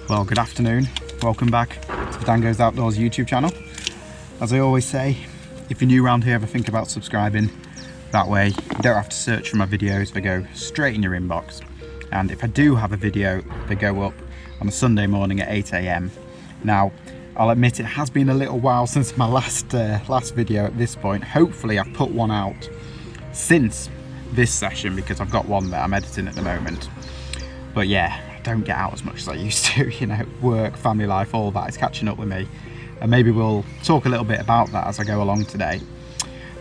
Well, good afternoon. Welcome back to the DanGoesOutdoors YouTube channel. As I always say, if you're new around here, ever think about subscribing. That way you don't have to search for my videos, they go straight in your inbox. And if I do have a video, they go up on a Sunday morning at 8 AM. Now, I'll admit it has been a little while since my last video at this point. Hopefully I've put one out since this session because I've got one that I'm editing at the moment. But yeah, I don't get out as much as I used to, you know, work, family life, all that is catching up with me. And maybe we'll talk a little bit about that as I go along today.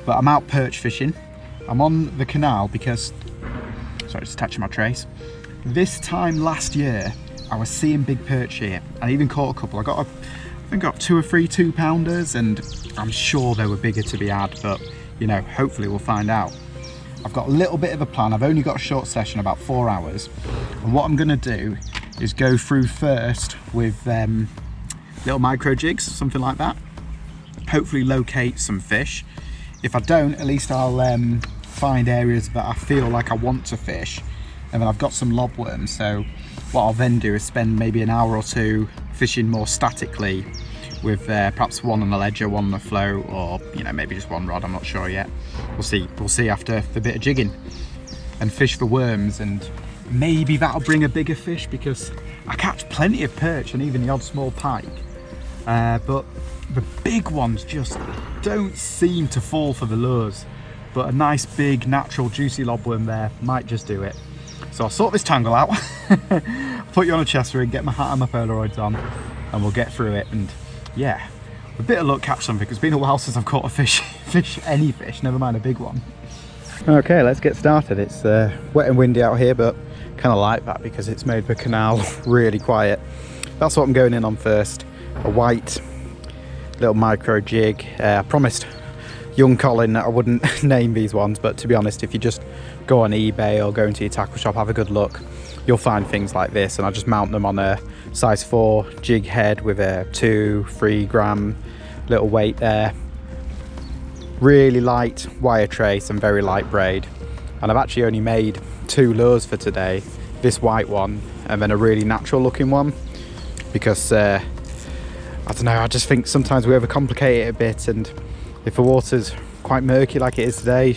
But I'm out perch fishing. I'm on the canal because, sorry, just touching my trace. This time last year, I was seeing big perch here. I even caught a couple. I think I got 2 or 3 2-pounders, and I'm sure they were bigger to be had, but you know, hopefully we'll find out. I've got a little bit of a plan. I've only got a short session, about 4 hours. And what I'm gonna do is go through first with little micro jigs, something like that. Hopefully locate some fish. If I don't, at least I'll find areas that I feel like I want to fish. And then I've got some lobworms, so what I'll then do is spend maybe an hour or two fishing more statically with perhaps one on the ledger, one on the float, or you know, maybe just one rod, I'm not sure yet. We'll see after the bit of jigging, and fish for worms, and maybe that'll bring a bigger fish because I catch plenty of perch and even the odd small pike, but the big ones just don't seem to fall for the lures. But a nice big natural juicy lobworm there might just do it. So I'll sort this tangle out, put you on a chest rig, get my hat and my Polaroids on, and we'll get through it. And yeah, with a bit of luck, catch something. It's been a while since I've caught a any fish, never mind a big one. Okay, let's get started. It's wet and windy out here, but kind of like that because it's made the canal really quiet. That's what I'm going in on first. A white little micro jig. I promised young Colin that I wouldn't name these ones, but to be honest, if you just go on eBay or go into your tackle shop, have a good look, you'll find things like this. And I just mount them on a size 4 jig head with a 2-3 gram little weight there. Really light wire trace and very light braid. And I've actually only made 2 lures for today, this white one and then a really natural looking one, because I don't know, I just think sometimes we overcomplicate it a bit, and if the water's quite murky like it is today,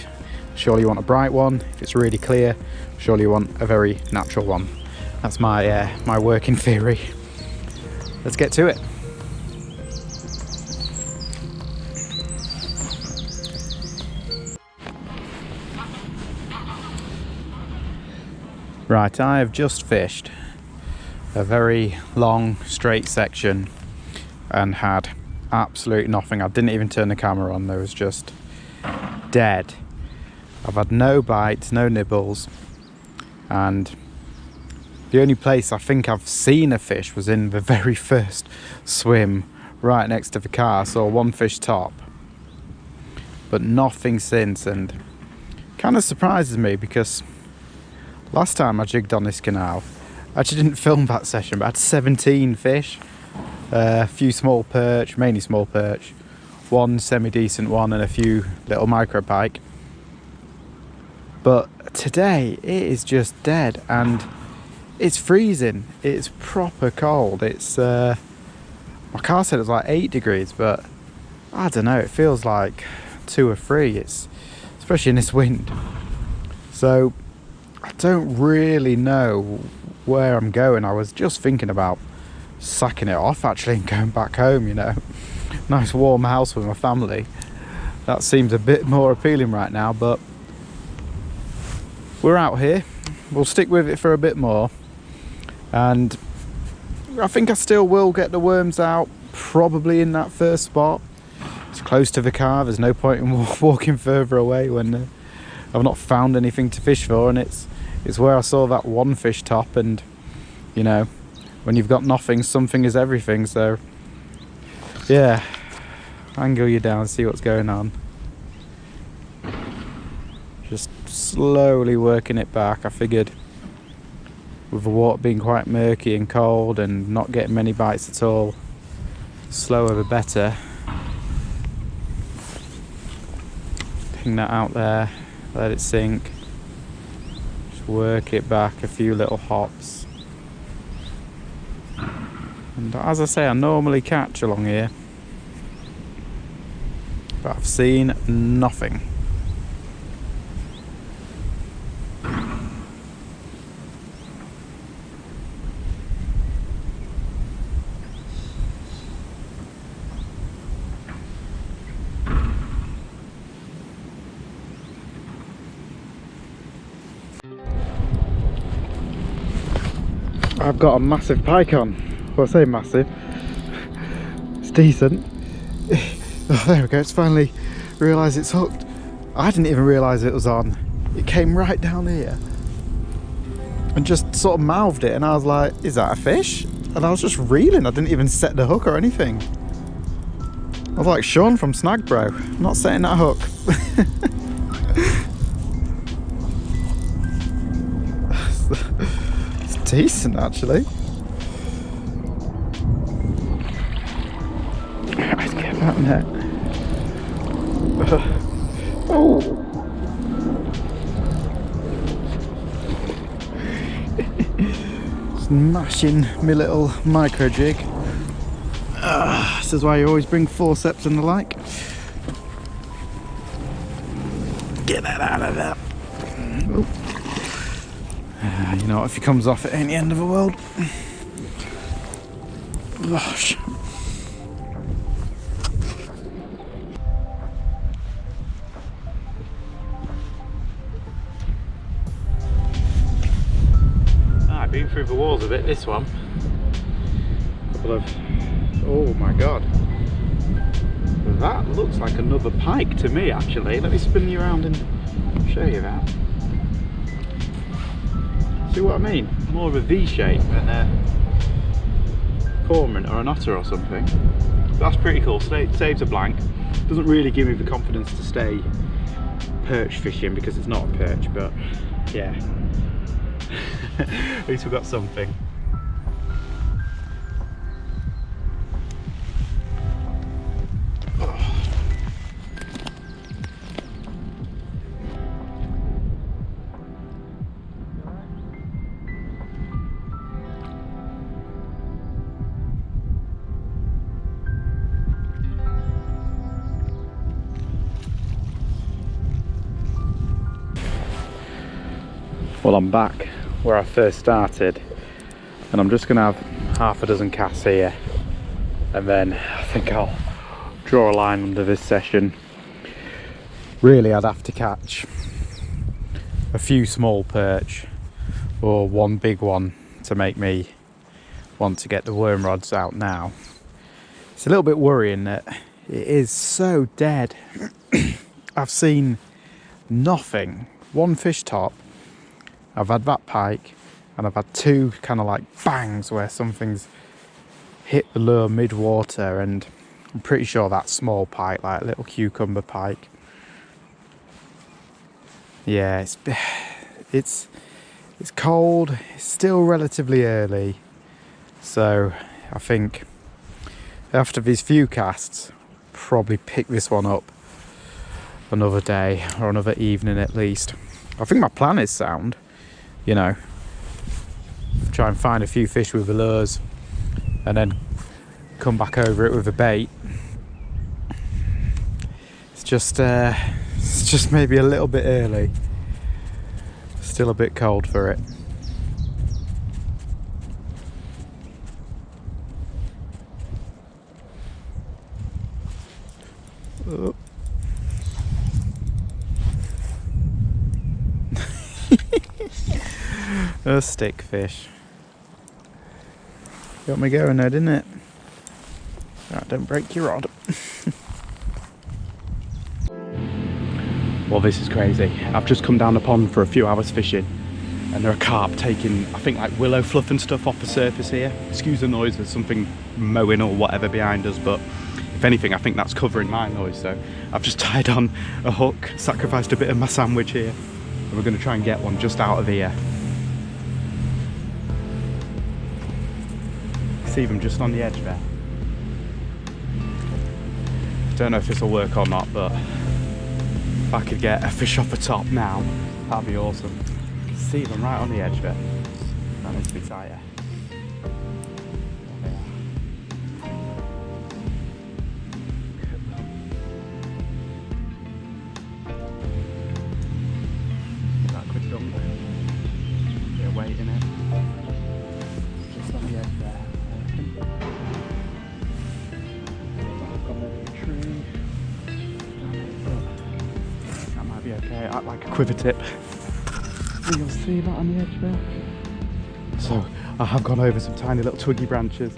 surely you want a bright one. If it's really clear, surely you want a very natural one. That's my my working theory. Let's get to it. Right, I have just fished a very long straight section and had absolutely nothing. I didn't even turn the camera on, there was just dead. I've had no bites, no nibbles, and the only place I think I've seen a fish was in the very first swim right next to the car. I saw 1 fish top, but nothing since, and kind of surprises me because last time I jigged on this canal, I actually didn't film that session, but I had 17 fish. A few small perch, mainly small perch, 1 semi-decent one, and a few little micro pike. But today it is just dead, and it's freezing. It's proper cold. It's my car said it was like 8 degrees, but I don't know, it feels like 2 or 3. It's especially in this wind. So I don't really know where I'm going. I was just thinking about sacking it off actually and going back home, you know. Nice warm house with my family. That seems a bit more appealing right now, but we're out here. We'll stick with it for a bit more, and I think I still will get the worms out, probably in that first spot. It's close to the car, there's no point in walking further away when I've not found anything to fish for, and it's where I saw that 1 fish top, and you know, when you've got nothing, something is everything. So yeah, angle you down, see what's going on. Just slowly working it back. I figured with the water being quite murky and cold and not getting many bites at all, slower the better. Ping that out there, let it sink. Just work it back a few little hops. And as I say, I normally catch along here, but I've seen nothing. I've got a massive pike on. Well, I say massive, it's decent. Oh, there we go, it's finally realised it's hooked. I didn't even realise it was on. It came right down here and just sort of mouthed it, and I was like, is that a fish? And I was just reeling, I didn't even set the hook or anything. I was like Sean from Snag Bro, I'm not setting that hook. It's decent actually. Let's get that net. Oh! Smashing my little micro jig. This is why you always bring forceps and the like. Get that out of there. Oh. You know, if he comes off, it ain't the end of the world. Gosh. I've been through the walls a bit, this one. Couple of, oh my god. That looks like another pike to me actually. Let me spin you around and show you that. See what I mean? More of a V shape than a cormorant or an otter or something. That's pretty cool. Saves a blank. Doesn't really give me the confidence to stay perch fishing because it's not a perch, but yeah. At least we've got something. Well, I'm back where I first started, and I'm just gonna have half a dozen casts here, and then I think I'll draw a line under this session. Really, I'd have to catch a few small perch or one big one to make me want to get the worm rods out now. It's a little bit worrying that it is so dead. I've seen nothing. One fish top. I've had that pike, and I've had two kind of like bangs where something's hit the lure mid-water, and I'm pretty sure that's small pike, like a little cucumber pike. Yeah, it's cold, it's still relatively early, so I think after these few casts, probably pick this one up another day or another evening at least. I think my plan is sound. You know, try and find a few fish with the lures and then come back over it with a bait. It's just maybe a little bit early. Still a bit cold for it. Oh. A stick fish. Got me going there, didn't it? Right, don't break your rod. Well, this is crazy. I've just come down the pond for a few hours fishing, and there are carp taking, I think, like willow fluff and stuff off the surface here. Excuse the noise, there's something mowing or whatever behind us, but if anything, I think that's covering my noise. So I've just tied on a hook, sacrificed a bit of my sandwich here, and we're going to try and get one just out of here. See them just on the edge there. Don't know if this will work or not, but if I could get a fish off the top now, that'd be awesome. See them right on the edge there. That needs to be tighter. There they are. act like a quiver tip. You'll see that on the edge there. So I have gone over some tiny little twiggy branches,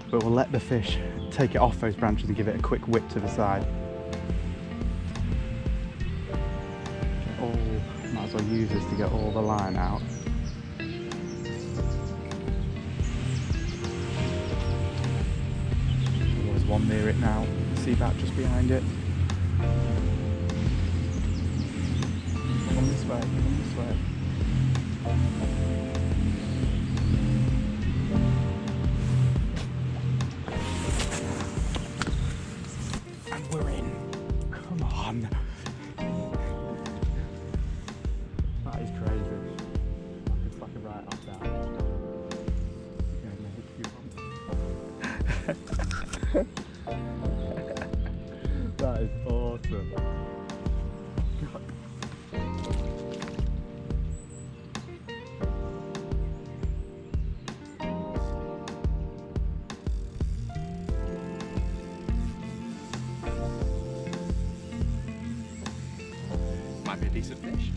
but we'll let the fish take it off those branches and give it a quick whip to the side. Oh, might as well use this to get all the line out. There's one near it now. See that just behind it? Come this way, come this way. And we're in. Come on. That is crazy. It's like a right off down. That is awesome. God. Might be a decent fish.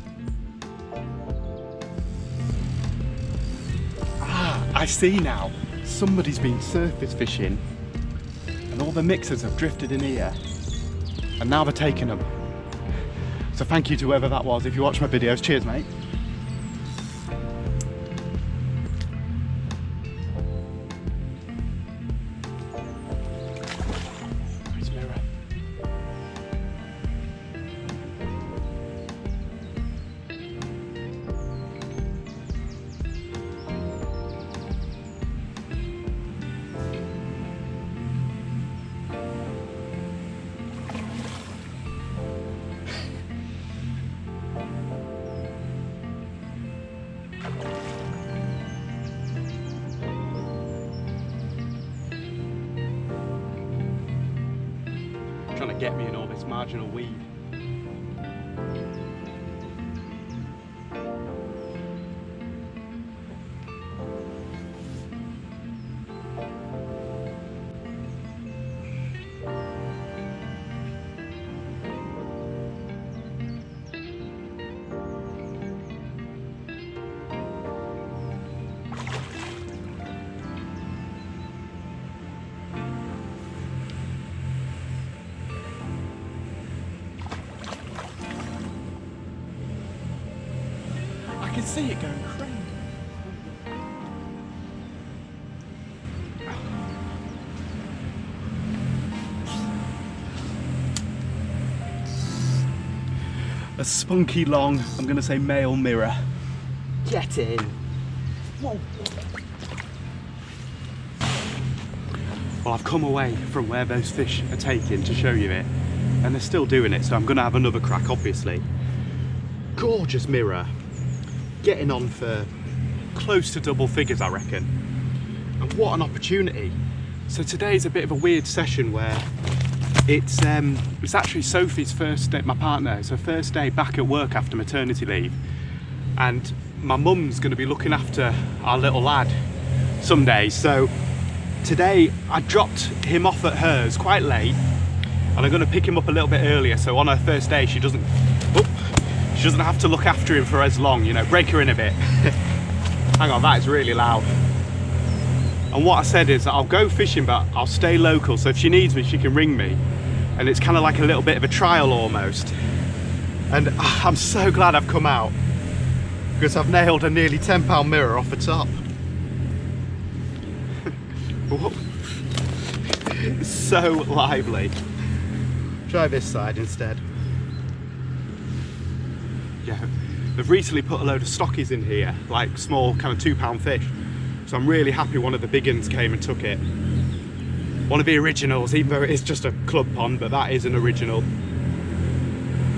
Ah, I see now. Somebody's been surface fishing and all the mixers have drifted in here and now they're taking them. So thank you to whoever that was. If you watch my videos, cheers mate. Nice mirror. Trying to get me in all this marginal weed. I can see it going crazy. A spunky long, I'm going to say male mirror. Get in. Whoa. Well, I've come away from where those fish are taking to show you it, and they're still doing it, so I'm going to have another crack, obviously. Gorgeous mirror. Getting on for close to double figures, I reckon. And what an opportunity. So today's a bit of a weird session where it's actually Sophie's first day, my partner, it's her first day back at work after maternity leave. And my mum's gonna be looking after our little lad some days. So today I dropped him off at hers quite late and I'm gonna pick him up a little bit earlier. So on her first day, she doesn't have to look after him for as long, you know, break her in a bit. Hang on, that is really loud. And what I said is I'll go fishing, but I'll stay local. So if she needs me, she can ring me. And it's kind of like a little bit of a trial almost. And I'm so glad I've come out because I've nailed a nearly £10 mirror off the top. It's so lively. Try this side instead. Yeah, they've recently put a load of stockies in here, like small kind of £2 fish. So I'm really happy one of the big uns came and took it. One of the originals, even though it is just a club pond, but that is an original.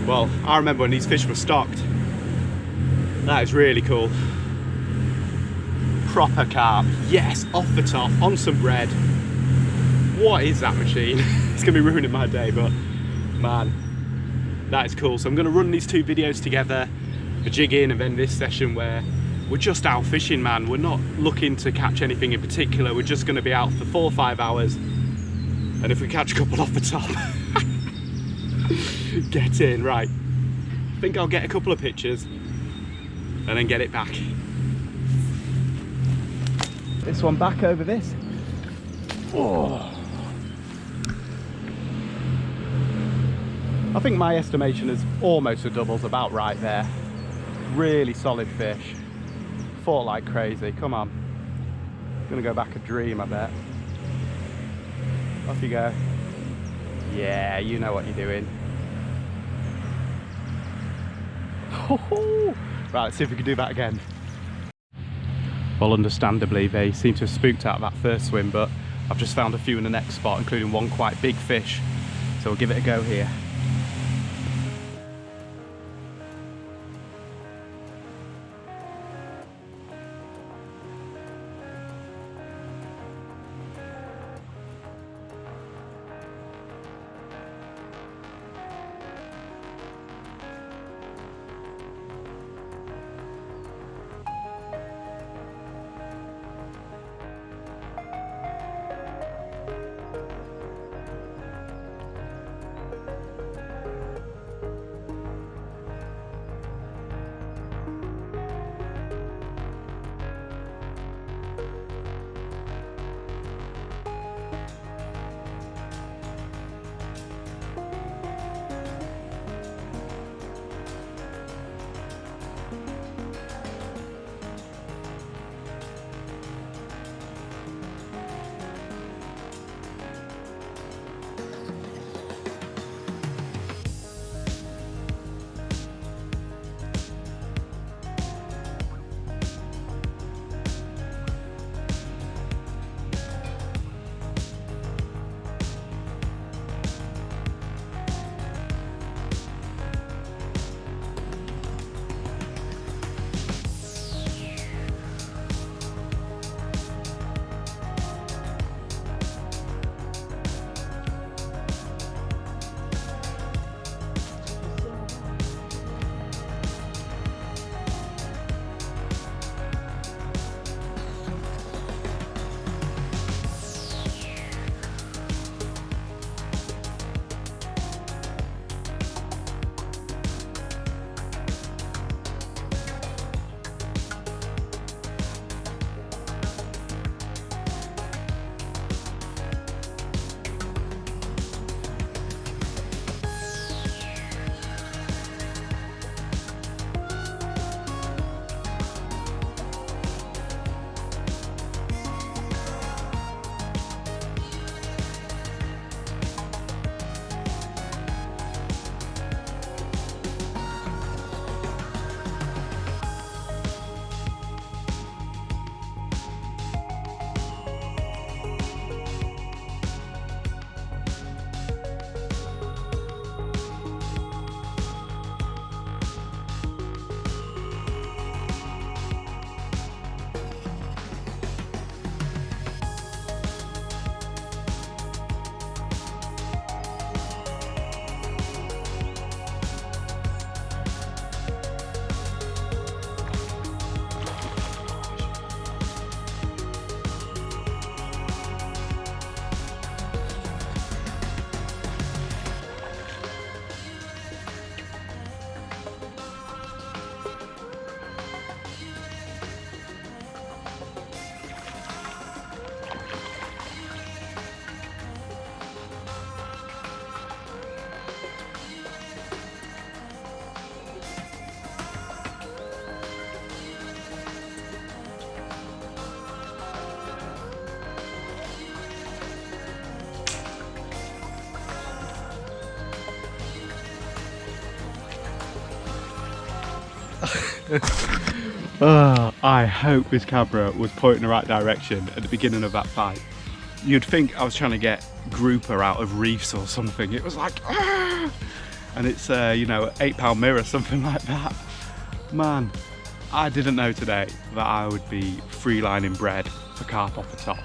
Well, I remember when these fish were stocked. That is really cool. Proper carp, yes, off the top, on some bread. What is that machine? It's gonna be ruining my day, but man. That is cool. So I'm going to run these two videos together, the jigging and then this session where we're just out fishing, man. We're not looking to catch anything in particular. We're just going to be out for 4 or 5 hours. And if we catch a couple off the top, get in, right. think I'll get a couple of pictures and then get it back. This one back over this. Oh. I think my estimation is almost a double's about right there. Really solid fish. Fought like crazy. Come on. Gonna go back a dream, I bet. Off you go. Yeah, you know what you're doing. Right, let's see if we can do that again. Well, understandably, they seem to have spooked out that first swim, but I've just found a few in the next spot, including one quite big fish. So we'll give it a go here. I hope this camera was pointing the right direction at the beginning of that fight. You'd think I was trying to get grouper out of reefs or something. It was like, and it's you know, £8 mirror, something like that. Man, I didn't know today that I would be free-lining bread for carp off the top.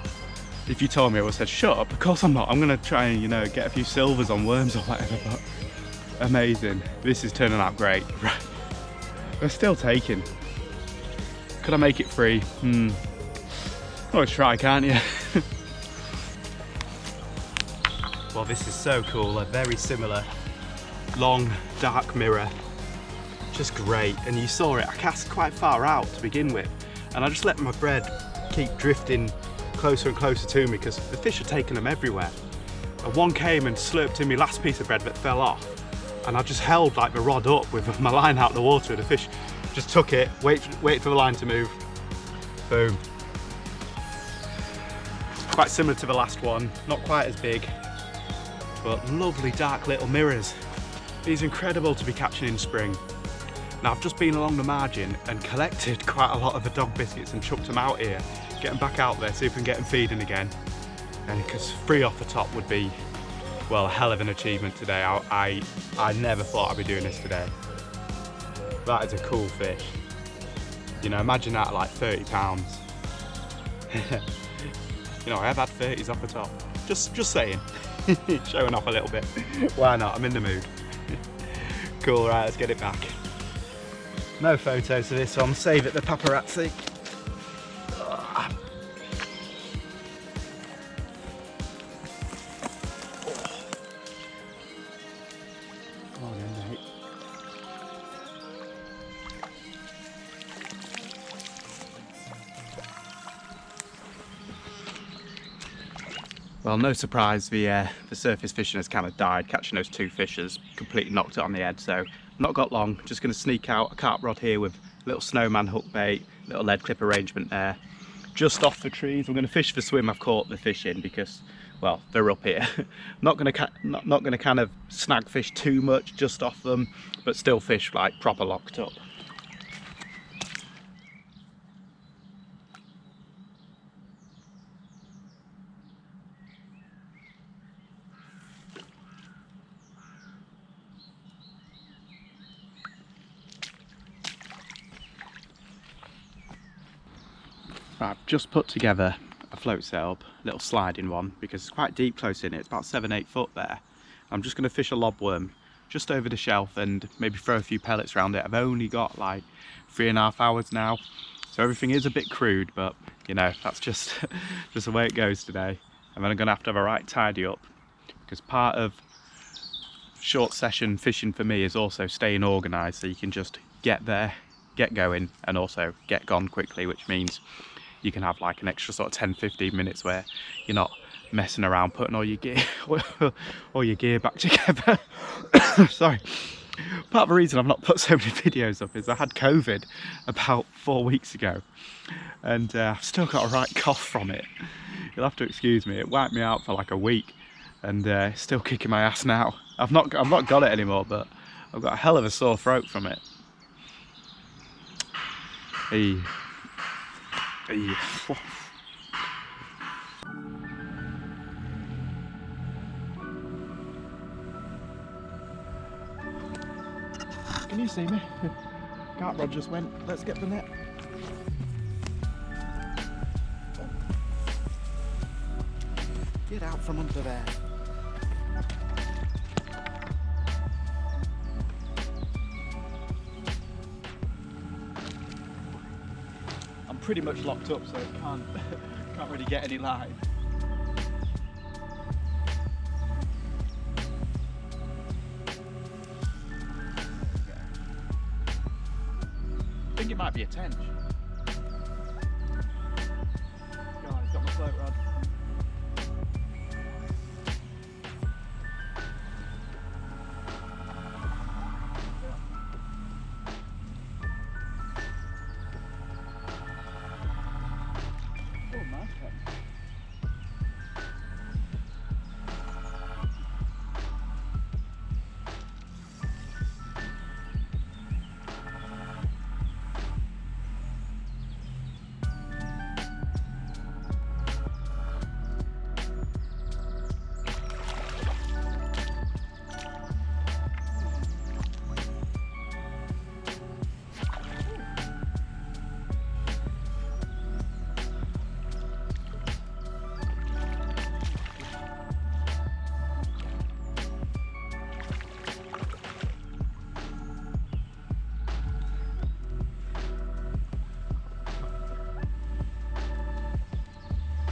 If you told me, I would have said, shut up, of course I'm not. I'm gonna try and, you know, get a few silvers on worms or whatever, but amazing. This is turning out great. They're still taking. Could I make it free? Always try, can't you? Well, this is so cool. A very similar long dark mirror just great. And you saw it, I cast quite far out to begin with, and I just let my bread keep drifting closer and closer to me because the fish are taking them everywhere. And one came and slurped in my last piece of bread that fell off, and I just held like the rod up with my line out of the water, and the fish just took it, wait for the line to move, boom. Quite similar to the last one, not quite as big, but lovely dark little mirrors. These are incredible to be catching in spring. Now I've just been along the margin and collected quite a lot of the dog biscuits and chucked them out here, get them back out there, see if we can get them feeding again. And because 3 off the top would be, well, a hell of an achievement today. I never thought I'd be doing this today. That is a cool fish. You know, imagine that at like 30 pounds. You know, I have had 30s off the top. Just saying. Showing off a little bit. Why not? I'm in the mood. Cool, right, let's get it back. No photos of this one, save it the paparazzi. Well, no surprise, the surface fishing has kind of died. Catching those 2 fish has completely knocked it on the head, so not got long. Just going to sneak out a carp rod here with a little snowman hook bait, little lead clip arrangement there, just off the trees. I'm going to fish for swim I've caught the fish in because, well, they're up here. not going to kind of snag fish too much just off them, but still fish like proper locked up. Right, I've just put together a float setup, a little sliding one, because it's quite deep close in it. It's about 7-8 foot there. I'm just going to fish a lobworm just over the shelf and maybe throw a few pellets around it. I've only got like 3.5 hours now, so everything is a bit crude, but you know, that's just the way it goes today. And then I'm going to have a right tidy up, because part of short session fishing for me is also staying organised, so you can just get there, get going, and also get gone quickly, which means you can have like an extra sort of 10-15 minutes where you're not messing around putting all your gear back together. Sorry. Part of the reason I've not put so many videos up is I had COVID about 4 weeks ago, and I've still got a right cough from it. You'll have to excuse me. It wiped me out for like a week, and it's still kicking my ass now. I've not got it anymore, but I've got a hell of a sore throat from it. Can you see me? Carp rod just went. Let's get the net. Get out from under there. I'm pretty much locked up, so can't really get any live. I think it might be a tench. Guys, got my float rod.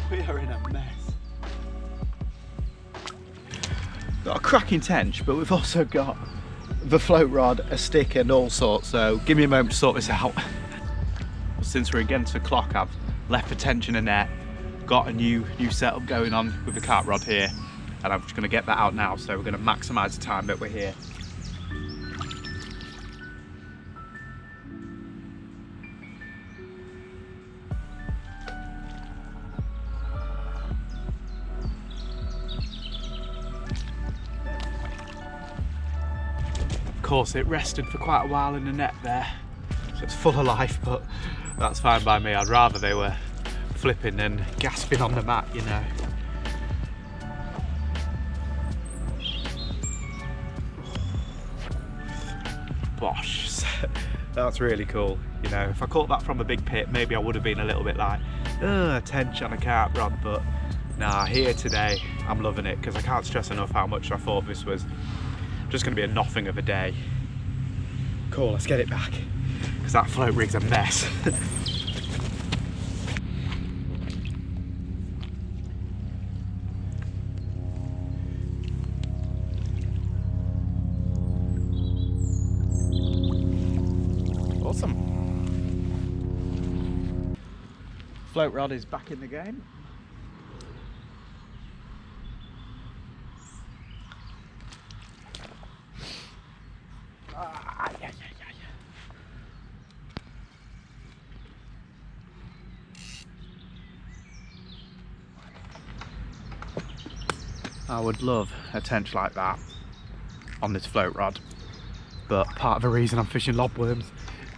We are in a mess. Got a cracking tench, but we've also got the float rod, a stick and all sorts, so give me a moment to sort this out. Since we're against the clock, I've left the tension in a net, got a new setup going on with the carp rod here, and I'm just going to get that out now, so we're going to maximise the time that we're here. Of course, it rested for quite a while in the net there, so it's full of life, but that's fine by me. I'd rather they were flipping and gasping on the mat, you know. Bosh, that's really cool. You know, if I caught that from a big pit, maybe I would have been a little bit like, tench on a carp rod, but nah, here today, I'm loving it, because I can't stress enough how much I thought this was just going to be a nothing of a day. Cool, let's get it back, because that float rig's a mess. Awesome. Float rod is back in the game. I would love a tench like that on this float rod, but part of the reason I'm fishing lobworms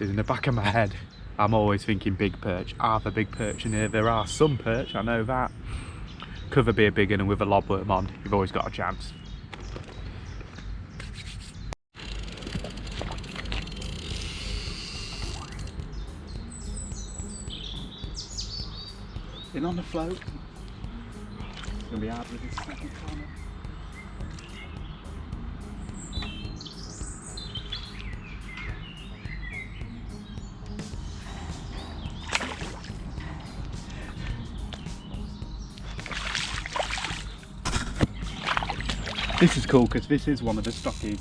is in the back of my head I'm always thinking big perch. Are there big perch in here? There are some perch, I know that. Could there be a big one, and with a lobworm on, you've always got a chance. In on the float. It's going to be hard with this second corner. This is cool because this is one of the stockies.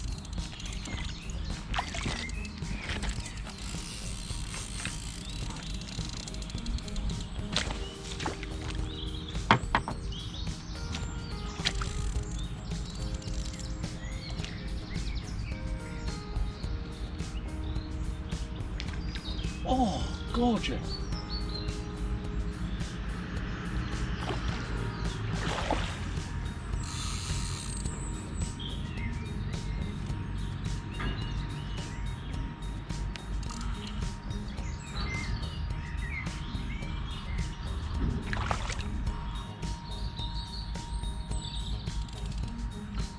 Oh, gorgeous.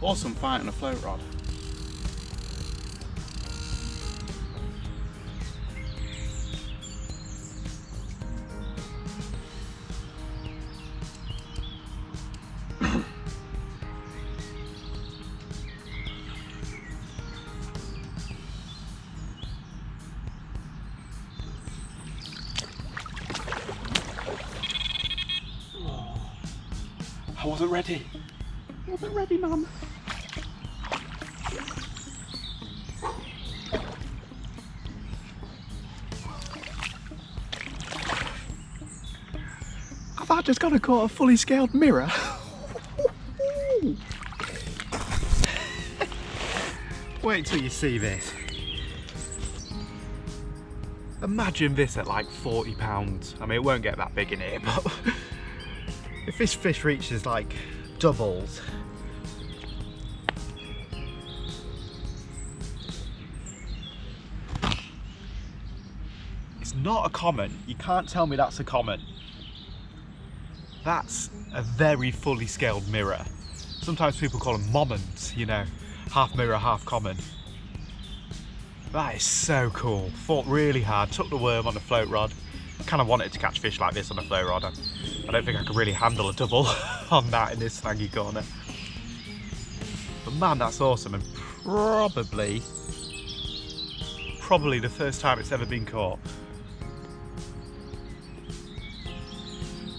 Awesome fight on a float rod. I wasn't ready. I wasn't ready, man. I've just got to caught a fully scaled mirror. Wait till you see this. Imagine this at like 40 pounds. I mean, it won't get that big in here, but if this fish reaches like doubles, it's not a common. You can't tell me that's a common. That's a very fully scaled mirror. Sometimes people call them moments, you know, half mirror, half common. That is so cool. Fought really hard, took the worm on the float rod. I kind of wanted to catch fish like this on a float rod. I don't think I could really handle a double on that in this snaggy corner. But man, that's awesome, and probably the first time it's ever been caught.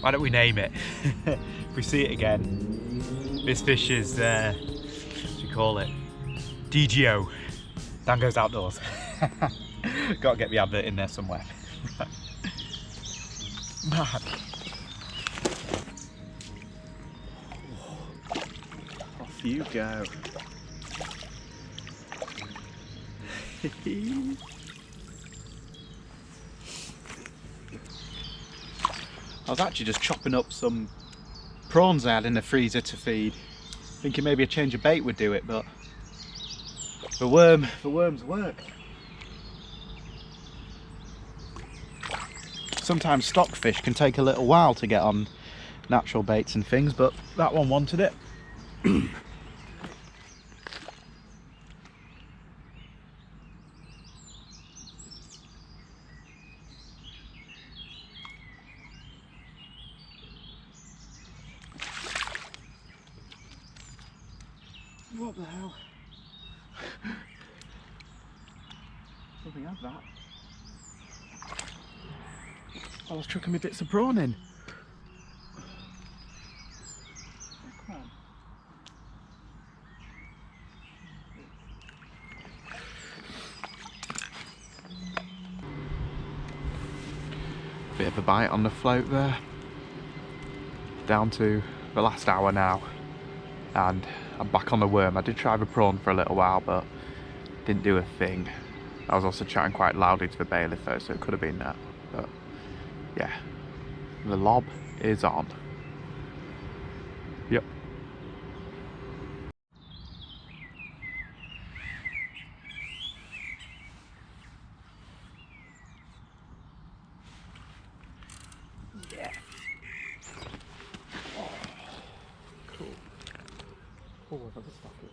Why don't we name it? If we see it again, this fish is, what do you call it? DGO. DanGoesOutdoors. Got to get the advert in there somewhere. Man. Off you go. I was actually just chopping up some prawns I had in the freezer to feed, thinking maybe a change of bait would do it, but the worms work. Sometimes stockfish can take a little while to get on natural baits and things, but that one wanted it. What the hell? Something had that. I was chucking me bits of prawn in. Yeah, come on. Bit of a bite on the float there. Down to the last hour now, and I'm back on the worm. I did try the prawn for a little while, but didn't do a thing. I was also chatting quite loudly to the bailiff though, so it could have been that. But yeah, the lob is on. Yep. Yeah. Oh, cool. Oh, I've got to stop it.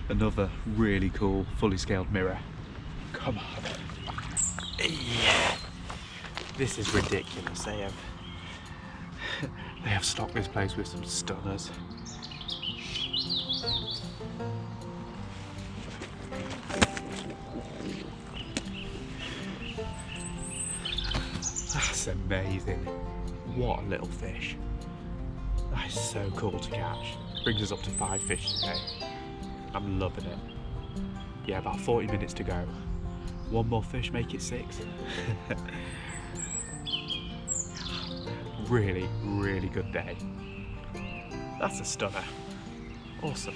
Another really cool fully scaled mirror. Come on. Yeah. This is ridiculous. They have stocked this place with some stunners. That's amazing. What a little fish. That is so cool to catch. Brings us up to 5 fish today. I'm loving it. Yeah, about 40 minutes to go. One more fish, make it 6. Really, really good day. That's a stunner. Awesome.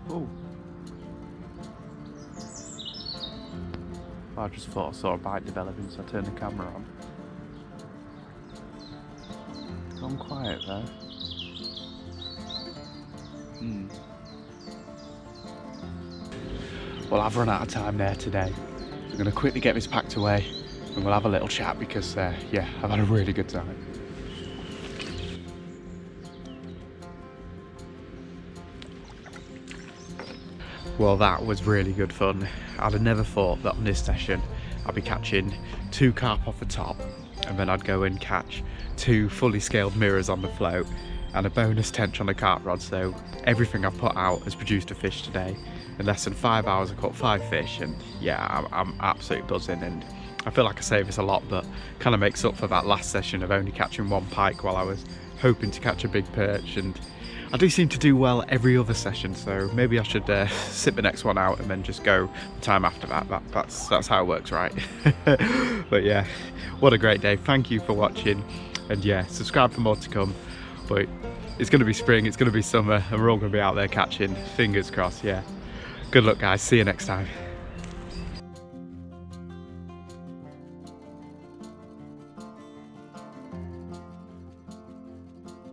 Oh. I just thought I saw a bite developing, so I turned the camera on. Gone quiet though. Well, I've run out of time there today. I'm going to quickly get this packed away and we'll have a little chat because yeah, I've had a really good time. Well, that was really good fun. I'd have never thought that on this session I'd be catching 2 carp off the top, and then I'd go and catch 2 fully scaled mirrors on the float and a bonus tench on the carp rod. So everything I've put out has produced a fish today. In less than 5 hours I caught 5 fish, and yeah, I'm absolutely buzzing, and I feel like I say this a lot, but kind of makes up for that last session of only catching 1 pike while I was hoping to catch a big perch. And I do seem to do well every other session, so maybe I should sit the next one out and then just go the time after that. That's how it works, right? But yeah, what a great day. Thank you for watching, and yeah, subscribe for more to come. But it's going to be spring, it's going to be summer, and we're all going to be out there catching. Fingers crossed. Yeah, good luck guys, see you next time.